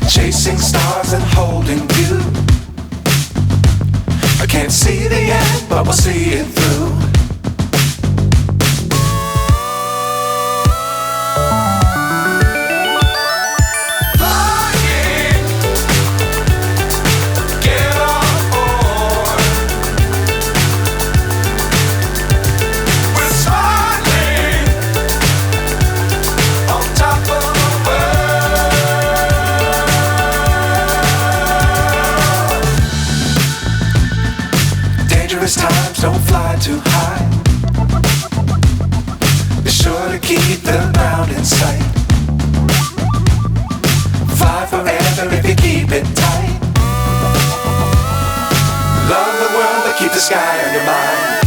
Chasing stars and holding you. I can't see the end, but we'll see it through. Times don't fly too high. Be sure to keep the ground in sight. Fly forever if you keep it tight. Love the world but keep the sky on your mind.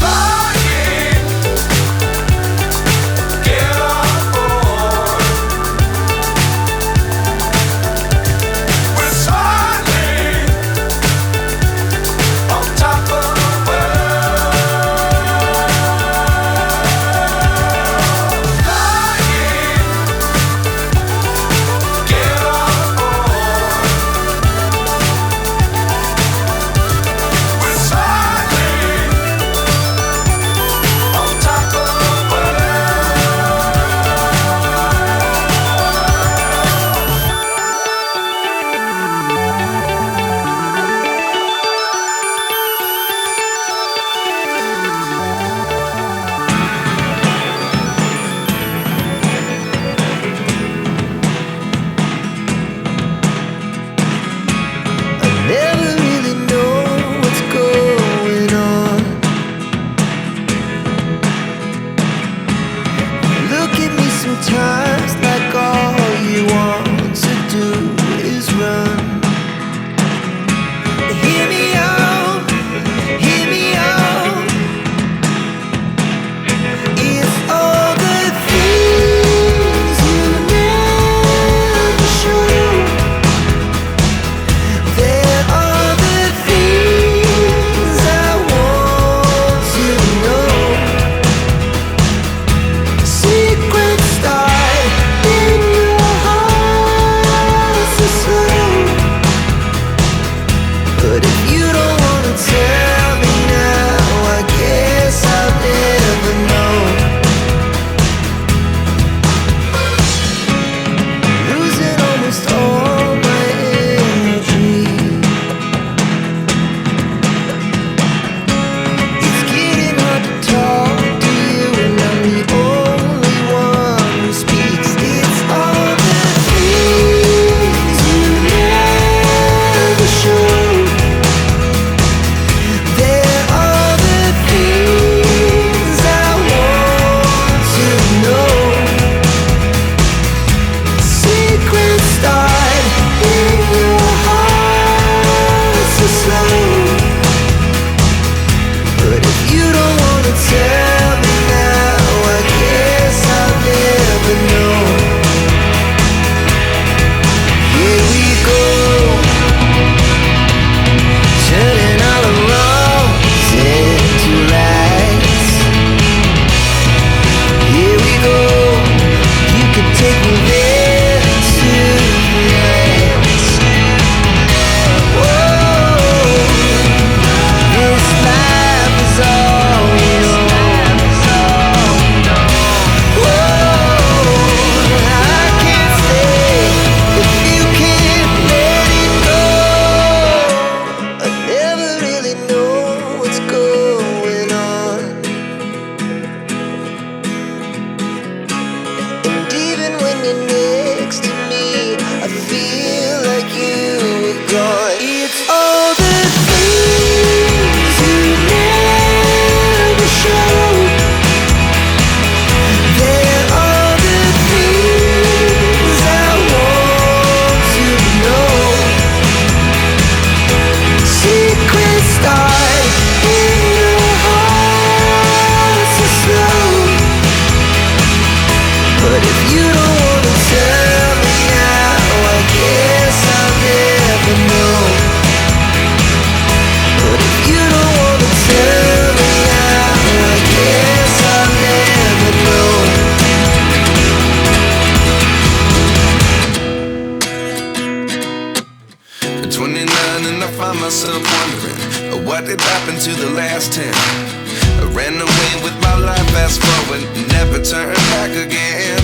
29 and I find myself wondering what did happen to the last 10. I ran away with my life, fast forward, never turn back again.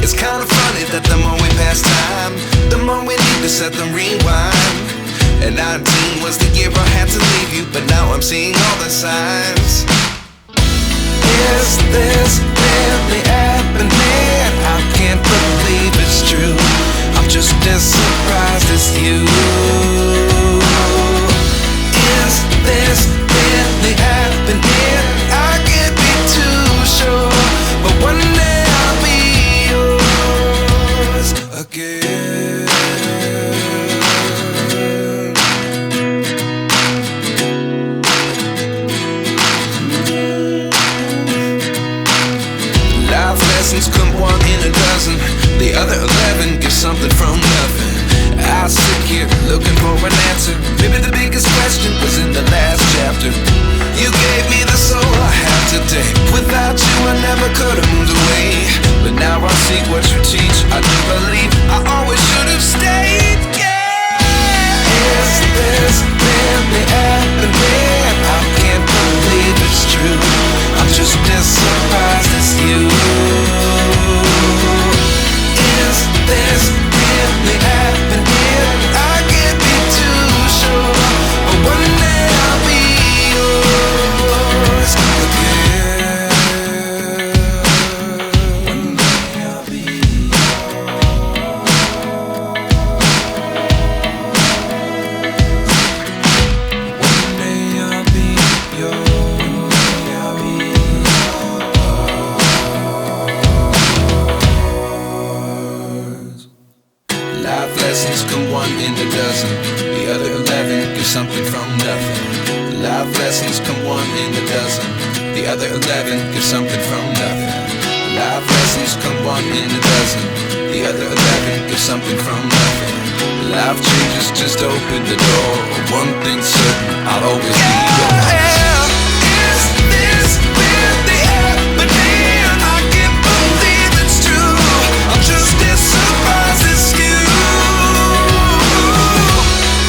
It's kind of funny that the more we pass time, the more we need to set them rewind. And 19 was the year I had to leave you, but now I'm seeing all the signs. Is this really happening? I can't believe it's true. I'm just as surprised as you. Is this really happening? I can't be too sure, but one day I'll be yours again. Life lessons come one in a dozen. The other 11 give something from nothing. I sit here looking for an answer. Maybe the biggest question was in the last chapter. You gave me the soul I have today. Without you I never could have moved away. But now I see what you teach. I do believe I always should have stayed. Yeah. Is this really happening? I can't believe it's true. I'm just as surprised as you. Is this really happening? I can't be too sure, but one day I'll be yours again. One day I'll be yours. One day I'll be yours. One day I'll be yours. Life lessons come one in a dozen. The other 11 give something from nothing. Life lessons come one in a dozen. The other 11 give something from nothing. Life lessons come one in a dozen. The other 11 give something from nothing. Life changes just open the door. One thing's certain, I'll always be yours. Is this really happening? I can't believe it's true. I'm just as surprised as you.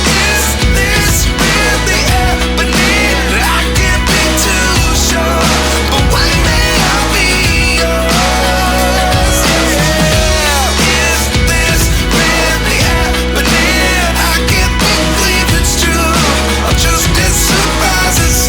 Is this really happening? I can't be too sure, but one day I'll be yours. Yeah. Is this really happening? I can't believe it's true. I'm just as surprised as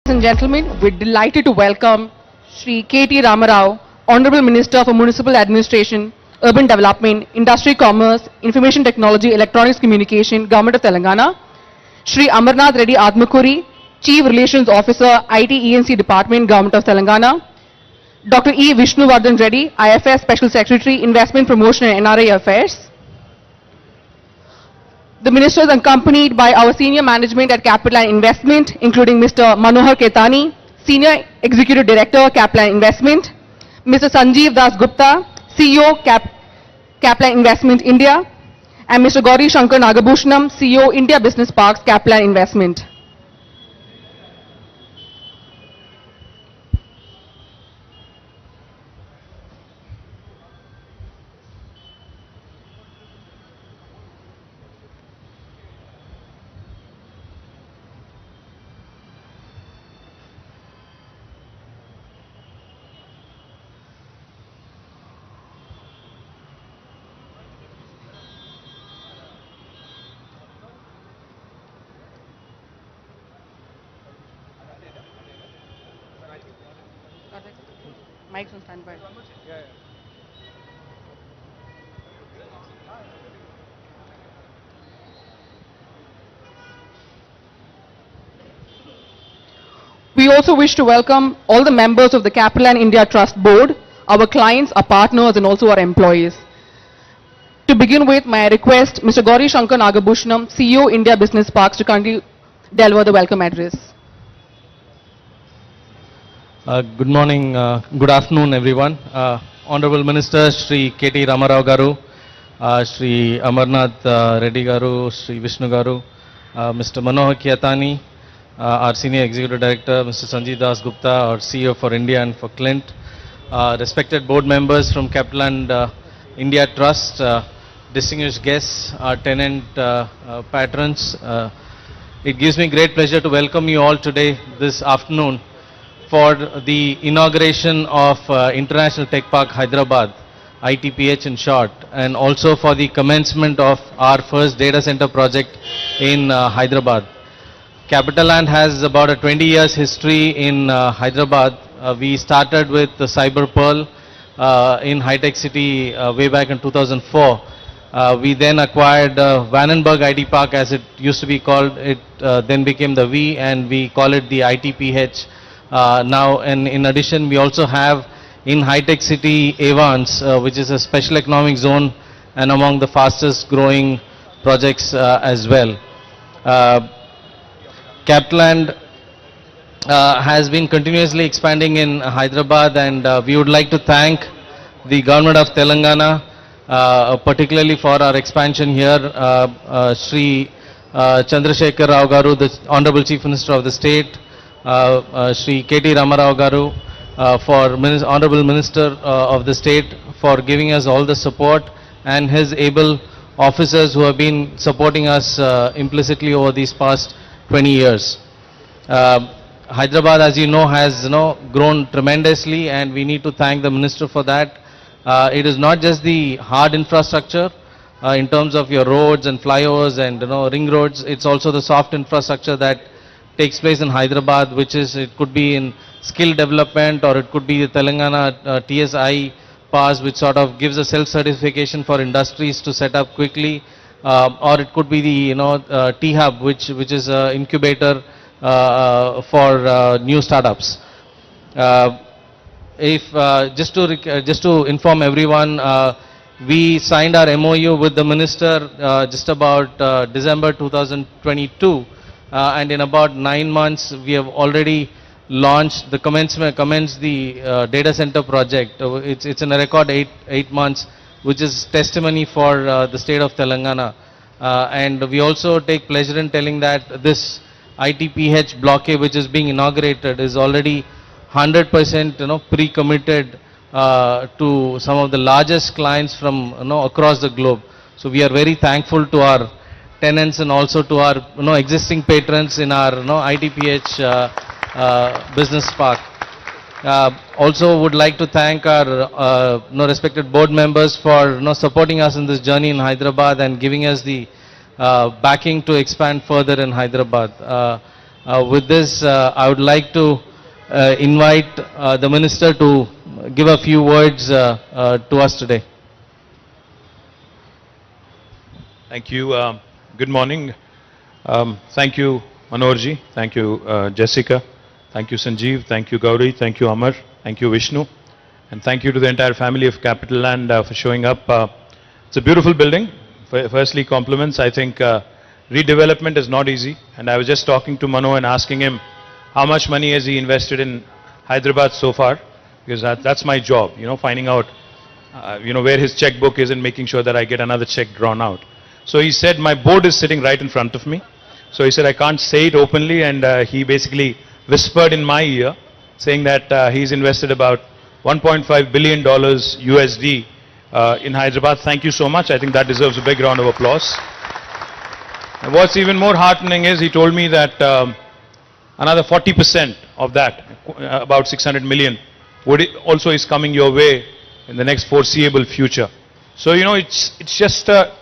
Ladies and gentlemen, we're delighted to welcome Shri K.T. Ramarao, Honorable Minister for Municipal Administration, Urban Development, Industry, Commerce, Information Technology, Electronics Communication, Government of Telangana, Shri Amarnath Reddy Admakuri, Chief Relations Officer, IT E&C Department, Government of Telangana, Dr. E. Vishnuvardhan Reddy, IFS Special Secretary, Investment Promotion and NRI Affairs. The Minister is accompanied by our senior management at Capital and Investment, including Mr. Manohar Ketani, Senior Executive Director, Capital and Investment, Mr. Sanjeev Das Gupta, CEO, Capital and Investment India, and Mr. Gauri Shankar Nagabhushanam, CEO, India Business Parks, Capital and Investment. Mike's on standby. We also wish to welcome all the members of the Capital and India Trust Board, our clients, our partners, and also our employees. To begin with, may I request Mr. Gauri Shankar Nagabhushanam, CEO, India Business Parks, to kindly deliver the welcome address. Good morning, good afternoon everyone. Honorable Minister Shri K.T. Ramarao Garu, Shri Amarnath Reddy Garu, Shri Vishnu Garu, Mr. Manohar Kiatani, our Senior Executive Director, Mr. Sanjeev Das Gupta, our CEO for India and for Clint, respected board members from Capital and India Trust, distinguished guests, our tenant patrons. It gives me great pleasure to welcome you all today, this afternoon, for the inauguration of International Tech Park Hyderabad, ITPH in short, and also for the commencement of our first data center project in Hyderabad. Capitaland has about a 20 years history in Hyderabad. We started with the Cyber Pearl in High Tech City way back in 2004. We then acquired Vandenberg IT Park, as it used to be called. It then became the V, and we call it the ITPH. Now, and in addition, we also have in High Tech City Avans, which is a special economic zone and among the fastest growing projects as well. Capitaland has been continuously expanding in Hyderabad, and we would like to thank the Government of Telangana, particularly for our expansion here. Shri Chandrasekhar Rao Garu, the Honorable Chief Minister of the State, Shri K.T. Ramarao Garu, Honorable Minister of the State, for giving us all the support, and his able officers who have been supporting us implicitly over these past 20 years. Hyderabad, as you know, has grown tremendously, and we need to thank the Minister for that. It is not just the hard infrastructure in terms of your roads and flyovers and ring roads. It's also the soft infrastructure that takes place in Hyderabad, which is, it could be in skill development, or it could be the Telangana TSI pass, which sort of gives a self-certification for industries to set up quickly, or it could be the T-Hub, which is an incubator for new startups. Just to inform everyone, we signed our MOU with the Minister just about December 2022. And in about 9 months, we have already launched the commenced the data center project. It's in a record 8 months, which is testimony for the state of Telangana. And we also take pleasure in telling that this ITPH Block A, which is being inaugurated, is already 100% pre-committed to some of the largest clients from across the globe. So we are very thankful to our tenants and also to our existing patrons in our ITPH business park. Also would like to thank our respected board members for supporting us in this journey in Hyderabad and giving us the backing to expand further in Hyderabad. With this, I would like to invite the Minister to give a few words to us today. Thank you. Good morning. Thank you, Manorji. Thank you, Jessica. Thank you, Sanjeev. Thank you, Gauri. Thank you, Amar. Thank you, Vishnu. And thank you to the entire family of Capital Land for showing up. It's a beautiful building. Firstly, compliments. I think redevelopment is not easy. And I was just talking to Mano and asking him how much money has he invested in Hyderabad so far, because that's my job, finding out, where his checkbook is and making sure that I get another check drawn out. So he said, my board is sitting right in front of me. So he said, I can't say it openly, and he basically whispered in my ear, saying that he's invested about $1.5 billion USD in Hyderabad. Thank you so much. I think that deserves a big round of applause. And what's even more heartening is he told me that another 40% of that, about 600 million, also is coming your way in the next foreseeable future. So, it's just a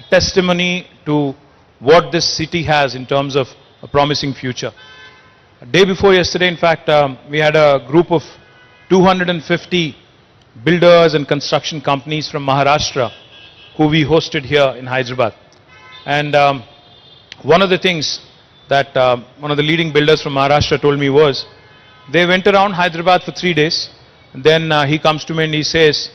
testimony to what this city has in terms of a promising future. A day before yesterday, in fact, we had a group of 250 builders and construction companies from Maharashtra who we hosted here in Hyderabad. And one of the things that one of the leading builders from Maharashtra told me was, they went around Hyderabad for 3 days, and then he comes to me and he says,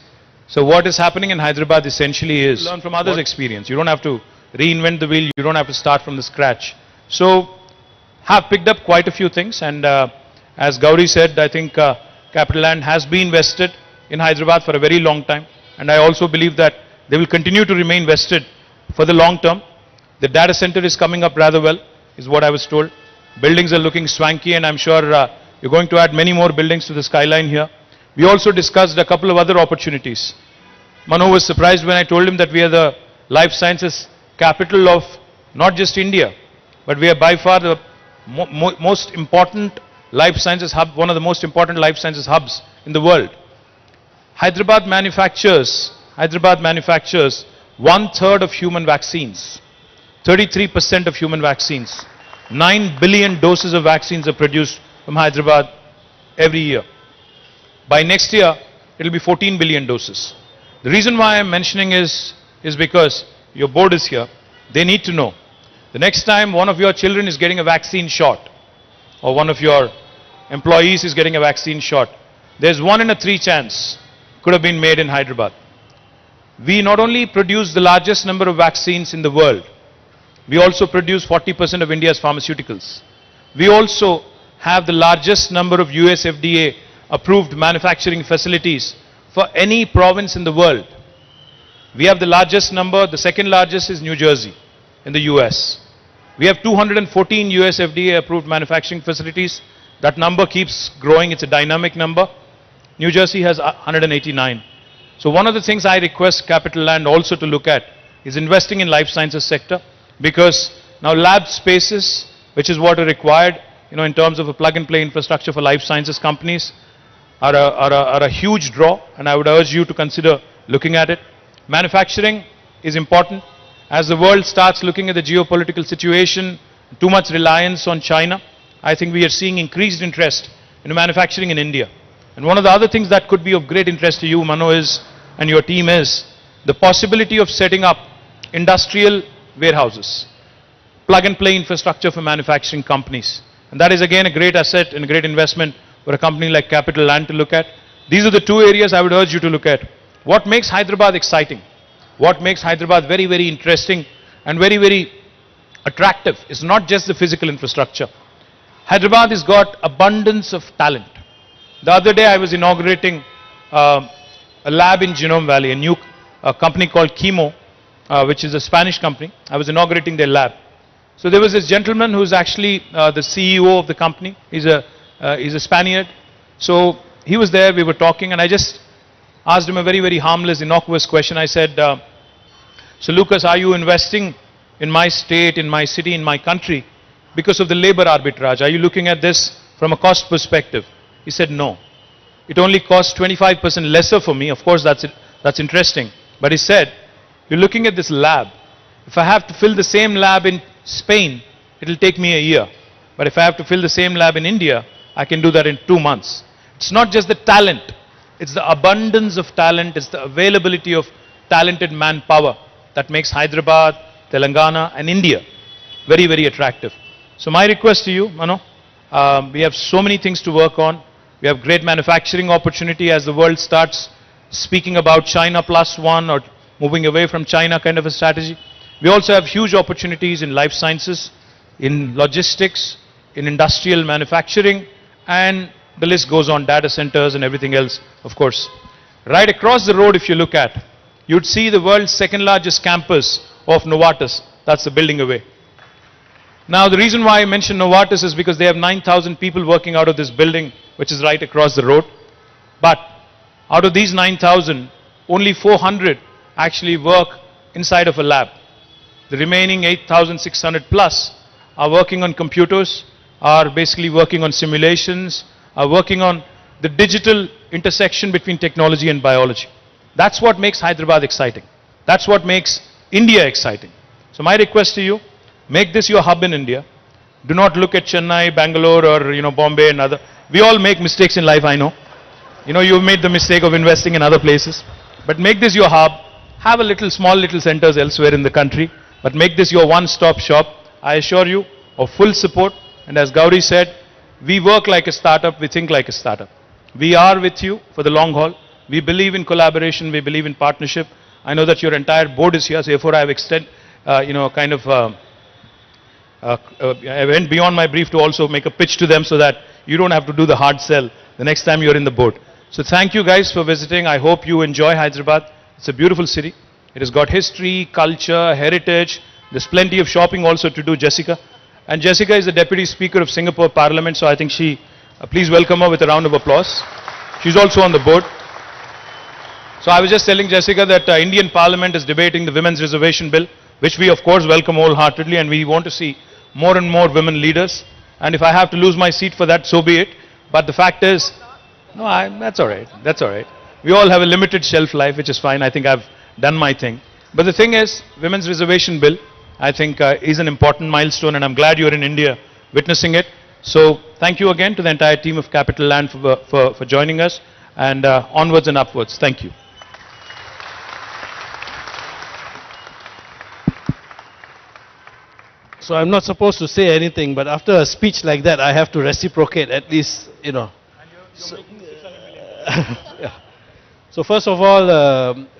so what is happening in Hyderabad essentially is learn from others' experience. You don't have to reinvent the wheel, you don't have to start from the scratch. So, have picked up quite a few things, and as Gauri said, I think Capital Land has been vested in Hyderabad for a very long time, and I also believe that they will continue to remain vested for the long term. The data center is coming up rather well, is what I was told. Buildings are looking swanky, and I'm sure you're going to add many more buildings to the skyline here. We also discussed a couple of other opportunities. Mano was surprised when I told him that we are the life sciences capital of not just India, but we are by far the most important life sciences hub, one of the most important life sciences hubs in the world. Hyderabad manufactures 1/3 of human vaccines, 33% of human vaccines. 9 billion doses of vaccines are produced from Hyderabad every year. By next year, it will be 14 billion doses. The reason why I'm mentioning is because your board is here. They need to know. The next time one of your children is getting a vaccine shot, or one of your employees is getting a vaccine shot, there's 1 in 3 chance could have been made in Hyderabad. We not only produce the largest number of vaccines in the world, we also produce 40% of India's pharmaceuticals. We also have the largest number of US FDA approved manufacturing facilities for any province in the world. We have the largest number, the second largest is New Jersey in the US. We have 214 US FDA approved manufacturing facilities. That number keeps growing, it's a dynamic number. New Jersey has 189. So one of the things I request Capital Land also to look at is investing in life sciences sector, because now lab spaces, which is what are required, in terms of a plug and play infrastructure for life sciences companies, are a huge draw, and I would urge you to consider looking at it. Manufacturing is important. As the world starts looking at the geopolitical situation, too much reliance on China, I think we are seeing increased interest in manufacturing in India. And one of the other things that could be of great interest to you, Mano, and your team is the possibility of setting up industrial warehouses, plug and play infrastructure for manufacturing companies. And that is again a great asset and a great investment for a company like Capital Land to look at. These are the 2 areas I would urge you to look at. What makes Hyderabad exciting? What makes Hyderabad very, very interesting and very, very attractive is not just the physical infrastructure. Hyderabad has got abundance of talent. The other day I was inaugurating a lab in Genome Valley, a new company called Chemo, which is a Spanish company. I was inaugurating their lab. So there was this gentleman who's actually the CEO of the company. He's a Spaniard. So he was there, we were talking, and I just asked him a very, very harmless, innocuous question. I said, so Lucas, are you investing in my state, in my city, in my country because of the labor arbitrage? Are you looking at this from a cost perspective? He said, no. It only costs 25% lesser for me. Of course, that's interesting. But he said, you're looking at this lab. If I have to fill the same lab in Spain, it will take me a year. But if I have to fill the same lab in India, I can do that in 2 months. It's not just the talent, it's the abundance of talent, it's the availability of talented manpower that makes Hyderabad, Telangana and India very, very attractive. So my request to you, Mano, we have so many things to work on. We have great manufacturing opportunity as the world starts speaking about China plus one or moving away from China kind of a strategy. We also have huge opportunities in life sciences, in logistics, in industrial manufacturing, and the list goes on, data centers and everything else, of course. Right across the road, if you look at, you'd see the world's second largest campus of Novartis. That's the building away. Now, the reason why I mention Novartis is because they have 9,000 people working out of this building, which is right across the road. But out of these 9,000, only 400 actually work inside of a lab. The remaining 8,600 plus are working on computers, are basically working on simulations, are working on the digital intersection between technology and biology. That's what makes Hyderabad exciting. That's what makes India exciting. So my request to you, make this your hub in India. Do not look at Chennai, Bangalore or Bombay and other. We all make mistakes in life, I know. You've made the mistake of investing in other places. But make this your hub. Have a small little centers elsewhere in the country. But make this your one-stop shop. I assure you of full support. And as Gauri said, we work like a startup, we think like a startup. We are with you for the long haul. We believe in collaboration, we believe in partnership. I know that your entire board is here, so therefore I have I went beyond my brief to also make a pitch to them so that you don't have to do the hard sell the next time you're in the board. So thank you guys for visiting. I hope you enjoy Hyderabad. It's a beautiful city. It has got history, culture, heritage. There's plenty of shopping also to do, Jessica. And Jessica is the Deputy Speaker of Singapore Parliament, so I think please welcome her with a round of applause. She's also on the board. So I was just telling Jessica that Indian Parliament is debating the Women's Reservation Bill, which we of course welcome wholeheartedly, and we want to see more and more women leaders. And if I have to lose my seat for that, so be it. But the fact is, that's all right. That's all right. We all have a limited shelf life, which is fine. I think I've done my thing. But the thing is, Women's Reservation Bill, I think is an important milestone, and I'm glad you're in India witnessing it. So thank you again to the entire team of Capital Land for joining us, and onwards and upwards. Thank you. So I'm not supposed to say anything, but after a speech like that, I have to reciprocate at least, So, yeah. So first of all,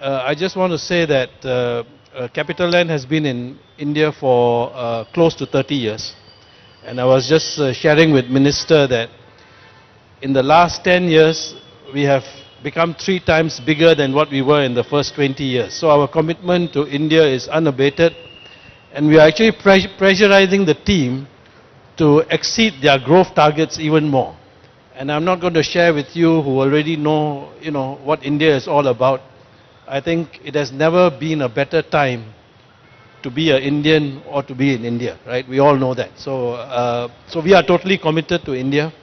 I just want to say that Capital Land has been in India for close to 30 years. And I was just sharing with Minister that in the last 10 years, we have become 3 times bigger than what we were in the first 20 years. So our commitment to India is unabated. And we are actually pressurizing the team to exceed their growth targets even more. And I'm not going to share with you who already know, what India is all about. I think it has never been a better time to be an Indian or to be in India, right? We all know that. So we are totally committed to India.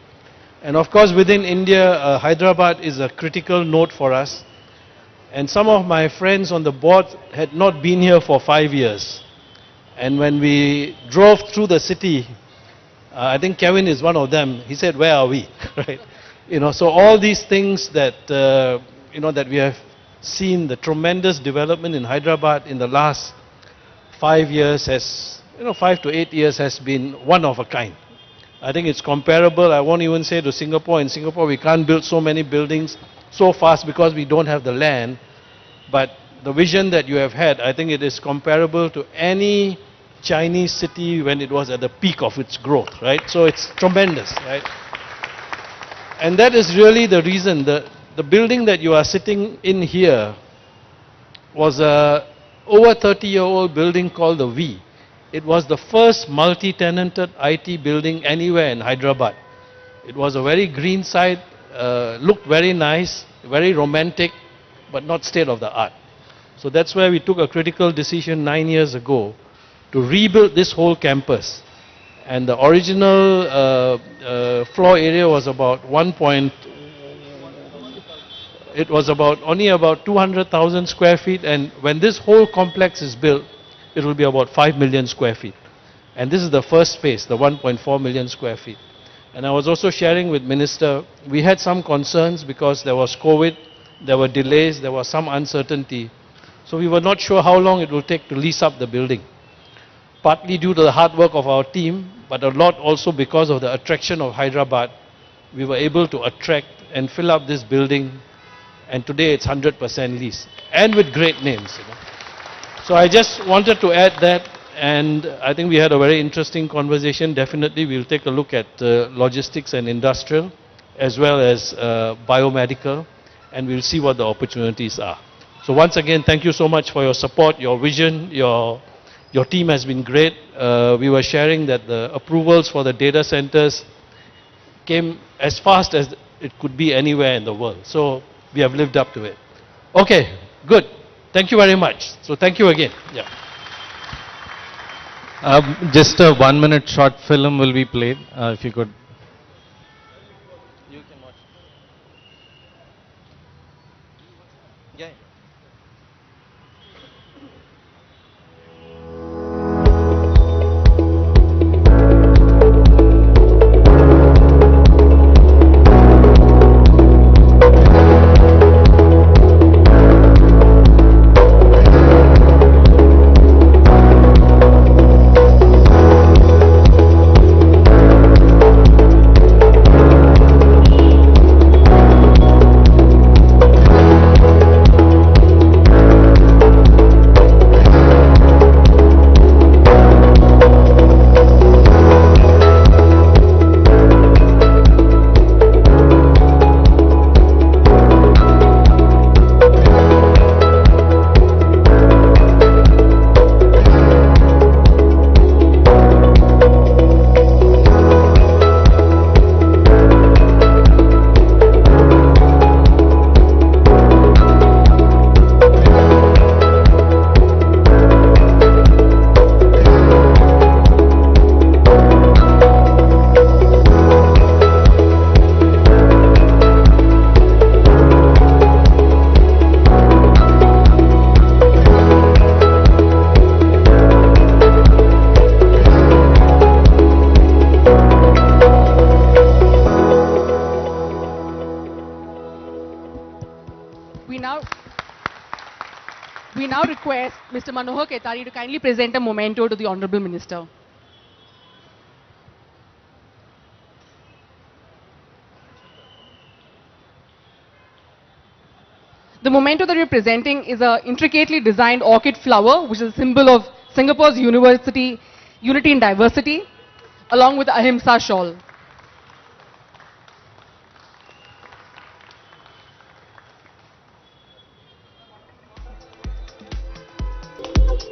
And of course, within India, Hyderabad is a critical node for us. And some of my friends on the board had not been here for 5 years. And when we drove through the city, I think Kevin is one of them. He said, "Where are we?" Right? So all these things that that we have seen, the tremendous development in Hyderabad in the last 5 years 5 to 8 years has been one of a kind. I think it's comparable. I won't even say to Singapore. In Singapore, we can't build so many buildings so fast because we don't have the land. But the vision that you have had, I think it is comparable to any Chinese city when it was at the peak of its growth, right? So it's tremendous, right? And that is really the reason. The building that you are sitting in here was a over 30-year-old building called the V. It was the first multi-tenanted IT building anywhere in Hyderabad. It was a very green site, looked very nice, very romantic, but not state of the art. So that's why we took a critical decision 9 years ago to rebuild this whole campus. And the original floor area was about it was only about 200,000 square feet, and when this whole complex is built, it will be about 5 million square feet. And this is the first phase, the 1.4 million square feet. And I was also sharing with Minister, we had some concerns because there was COVID, there were delays, there was some uncertainty. So we were not sure how long it will take to lease up the building. Partly due to the hard work of our team, but a lot also because of the attraction of Hyderabad, we were able to attract and fill up this building, and today it's 100% leased, and with great names. So I just wanted to add that, and I think we had a very interesting conversation. Definitely we'll take a look at logistics and industrial, as well as biomedical, and we'll see what the opportunities are. So once again, thank you so much for your support, your vision, your team has been great. We were sharing that the approvals for the data centers came as fast as it could be anywhere in the world. So we have lived up to it. Okay, good. Thank you very much. So thank you again. Yeah. Just a 1-minute short film will be played, if you could. You can watch. Yeah. We now request Mr. Manohar Ketari to kindly present a memento to the Honorable Minister. The memento that we are presenting is an intricately designed orchid flower, which is a symbol of Singapore's unity in diversity, along with the Ahimsa shawl.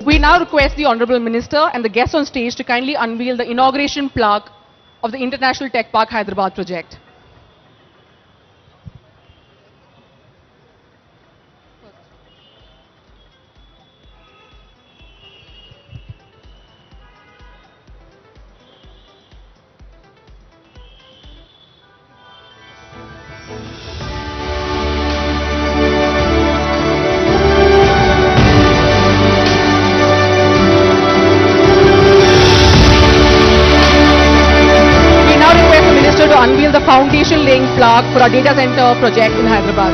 We now request the Honorable Minister and the guests on stage to kindly unveil the inauguration plaque of the International Tech Park Hyderabad project. To unveil the foundation laying plaque for our data center project in Hyderabad.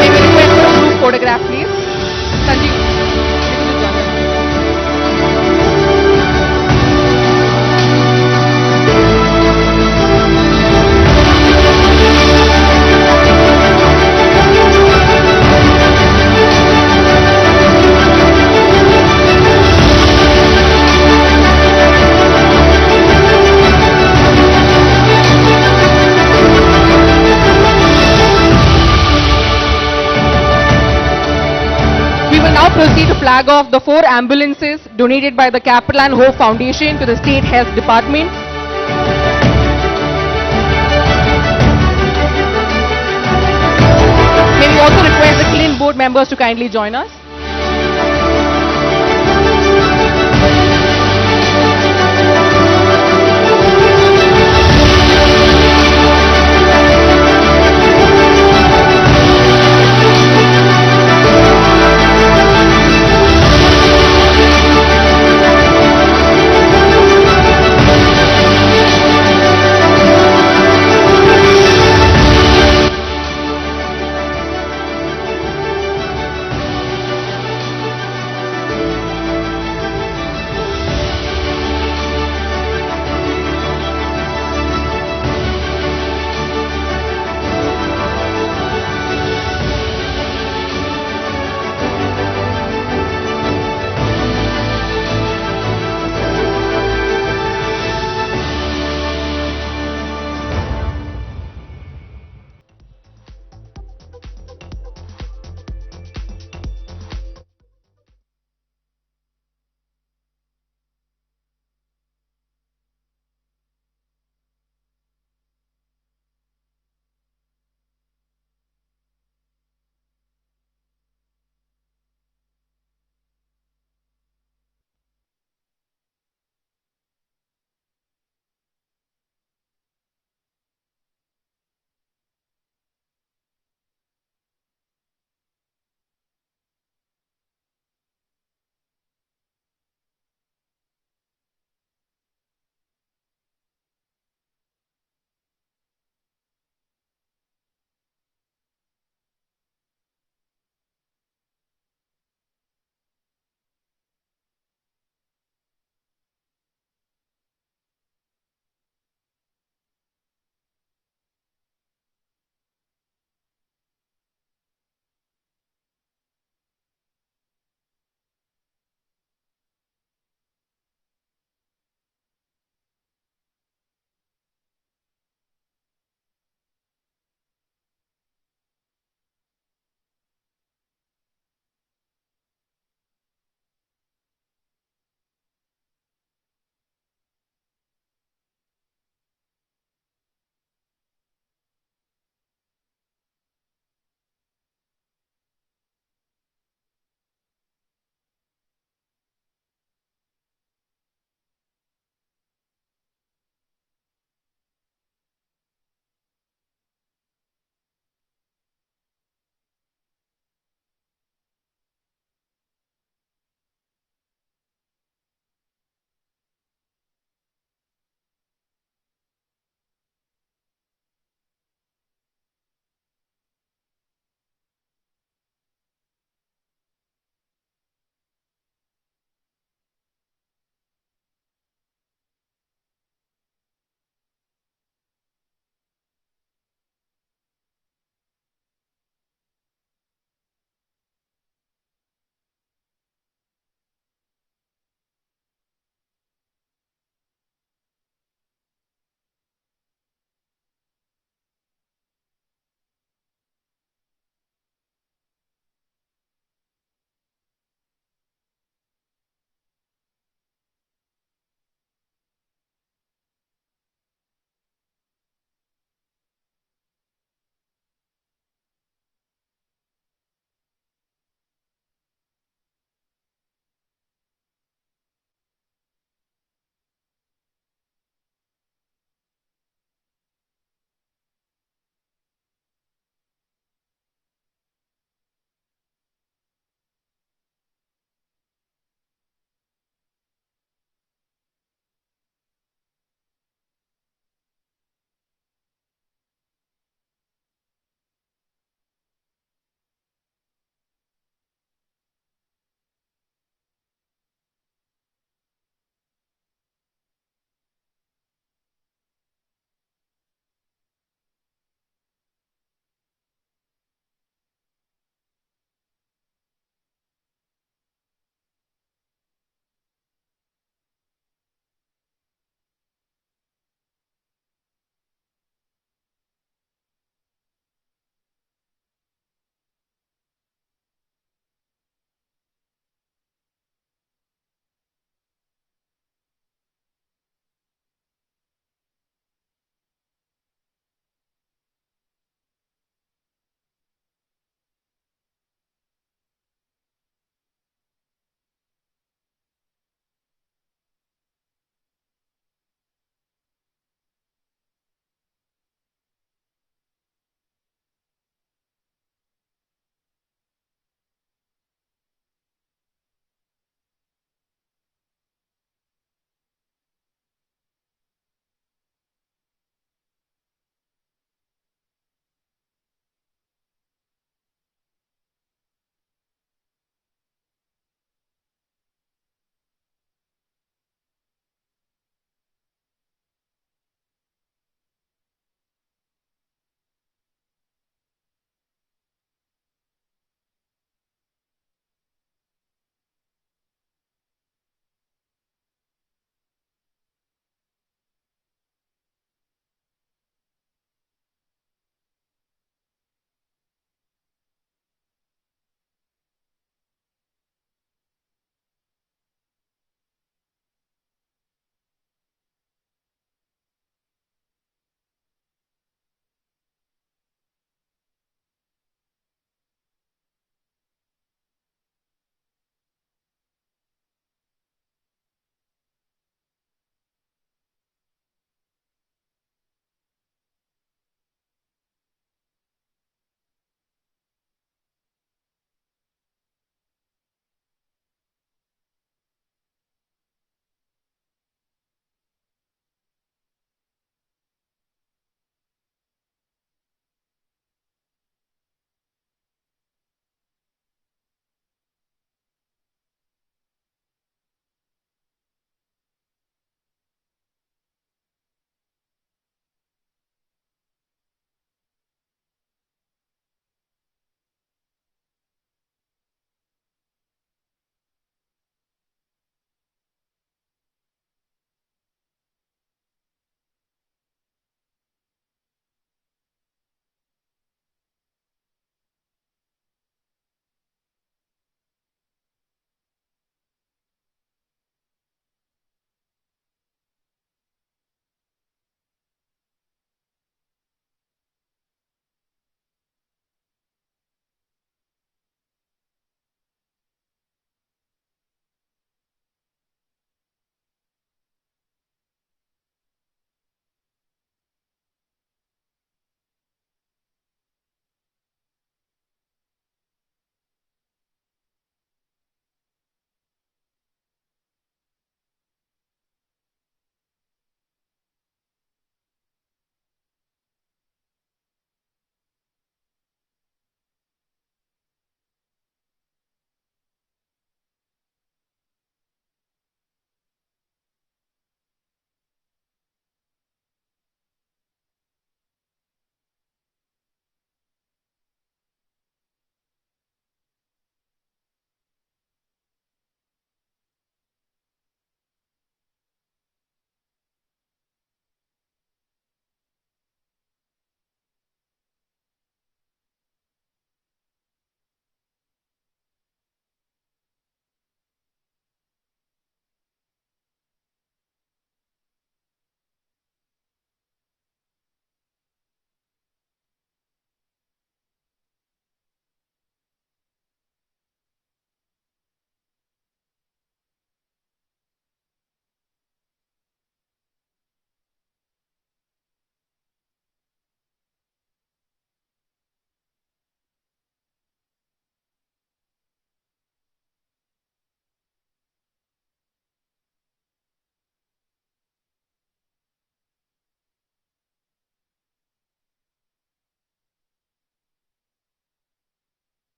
May we request for a group photograph, please? Sanjeev, if you could join us. Proceed to flag off the 4 ambulances donated by the Capital and Hope Foundation to the State Health Department. May we also request the clean board members to kindly join us.